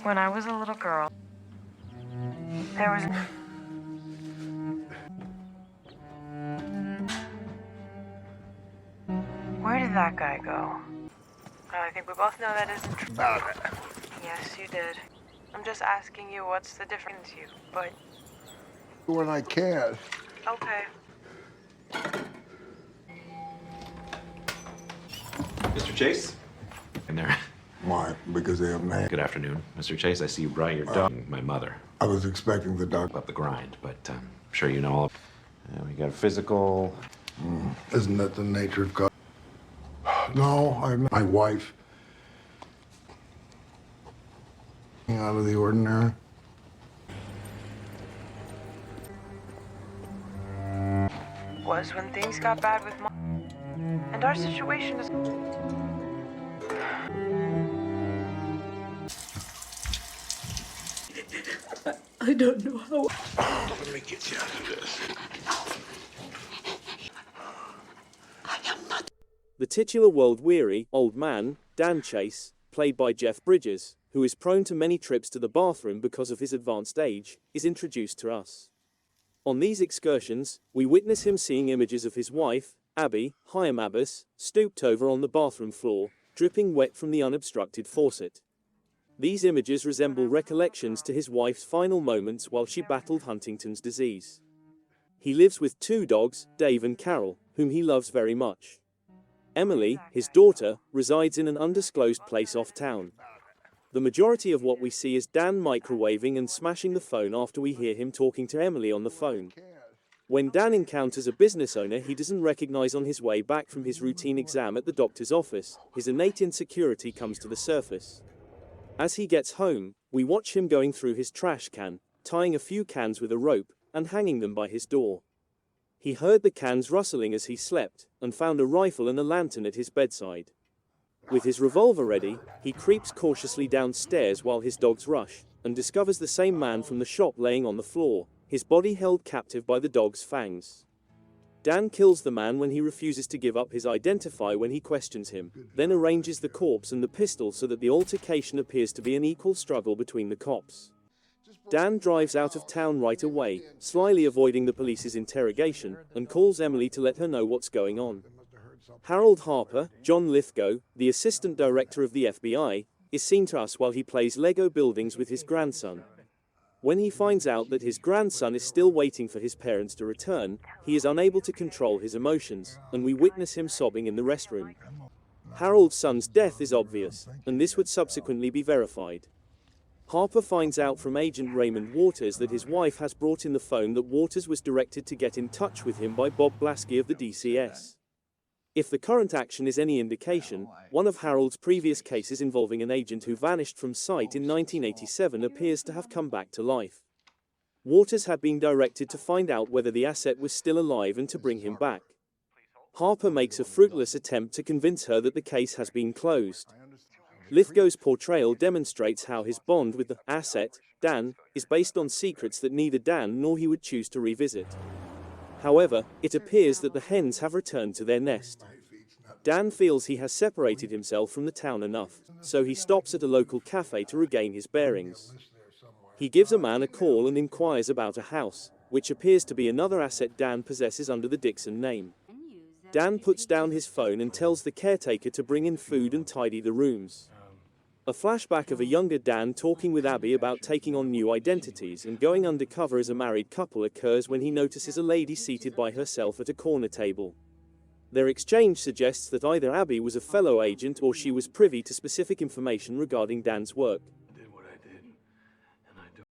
When I was a little girl, there was... Where did that guy go? Well, I think we both know that isn't true. Yes, you did. I'm just asking you what's the difference, but... When I can. Okay. Mr. Chase? In there. Why? Because they have man. Good afternoon. Mr. Chase, I see you brought your dog. My mother. I was expecting the doctor. Up the grind, but I'm sure you know all. We got a physical. Isn't that the nature of God? No, I'm not. My wife. Out of the ordinary. Was when things got bad with Mom. And our situation is... I don't know how. Let me get you out of this. I am not. The titular world-weary old man, Dan Chase, played by Jeff Bridges, who is prone to many trips to the bathroom because of his advanced age, is introduced to us. On these excursions, we witness him seeing images of his wife, Abby Hyam Abbas, stooped over on the bathroom floor, dripping wet from the unobstructed faucet. These images resemble recollections to his wife's final moments while she battled Huntington's disease. He lives with 2 dogs, Dave and Carol, whom he loves very much. Emily, his daughter, resides in an undisclosed place off-town. The majority of what we see is Dan microwaving and smashing the phone after we hear him talking to Emily on the phone. When Dan encounters a business owner he doesn't recognize on his way back from his routine exam at the doctor's office, his innate insecurity comes to the surface. As he gets home, we watch him going through his trash can, tying a few cans with a rope, and hanging them by his door. He heard the cans rustling as he slept, and found a rifle and a lantern at his bedside. With his revolver ready, he creeps cautiously downstairs while his dogs rush, and discovers the same man from the shop laying on the floor, his body held captive by the dog's fangs. Dan kills the man when he refuses to give up his identity when he questions him, then arranges the corpse and the pistol so that the altercation appears to be an equal struggle between the cops. Dan drives out of town right away, slyly avoiding the police's interrogation, and calls Emily to let her know what's going on. Harold Harper, John Lithgow, the assistant director of the FBI, is seen to us while he plays Lego buildings with his grandson. When he finds out that his grandson is still waiting for his parents to return, he is unable to control his emotions, and we witness him sobbing in the restroom. Harold's son's death is obvious, and this would subsequently be verified. Harper finds out from agent Raymond Waters that his wife has brought in the phone that Waters was directed to get in touch with him by Bob Blasky of the DCS. If the current action is any indication, one of Harold's previous cases involving an agent who vanished from sight in 1987 appears to have come back to life. Waters had been directed to find out whether the asset was still alive and to bring him back. Harper makes a fruitless attempt to convince her that the case has been closed. Lithgow's portrayal demonstrates how his bond with the asset, Dan, is based on secrets that neither Dan nor he would choose to revisit. However, it appears that the hens have returned to their nest. Dan feels he has separated himself from the town enough, so he stops at a local cafe to regain his bearings. He gives a man a call and inquires about a house, which appears to be another asset Dan possesses under the Dixon name. Dan puts down his phone and tells the caretaker to bring in food and tidy the rooms. A flashback of a younger Dan talking with Abby about taking on new identities and going undercover as a married couple occurs when he notices a lady seated by herself at a corner table. Their exchange suggests that either Abby was a fellow agent or she was privy to specific information regarding Dan's work.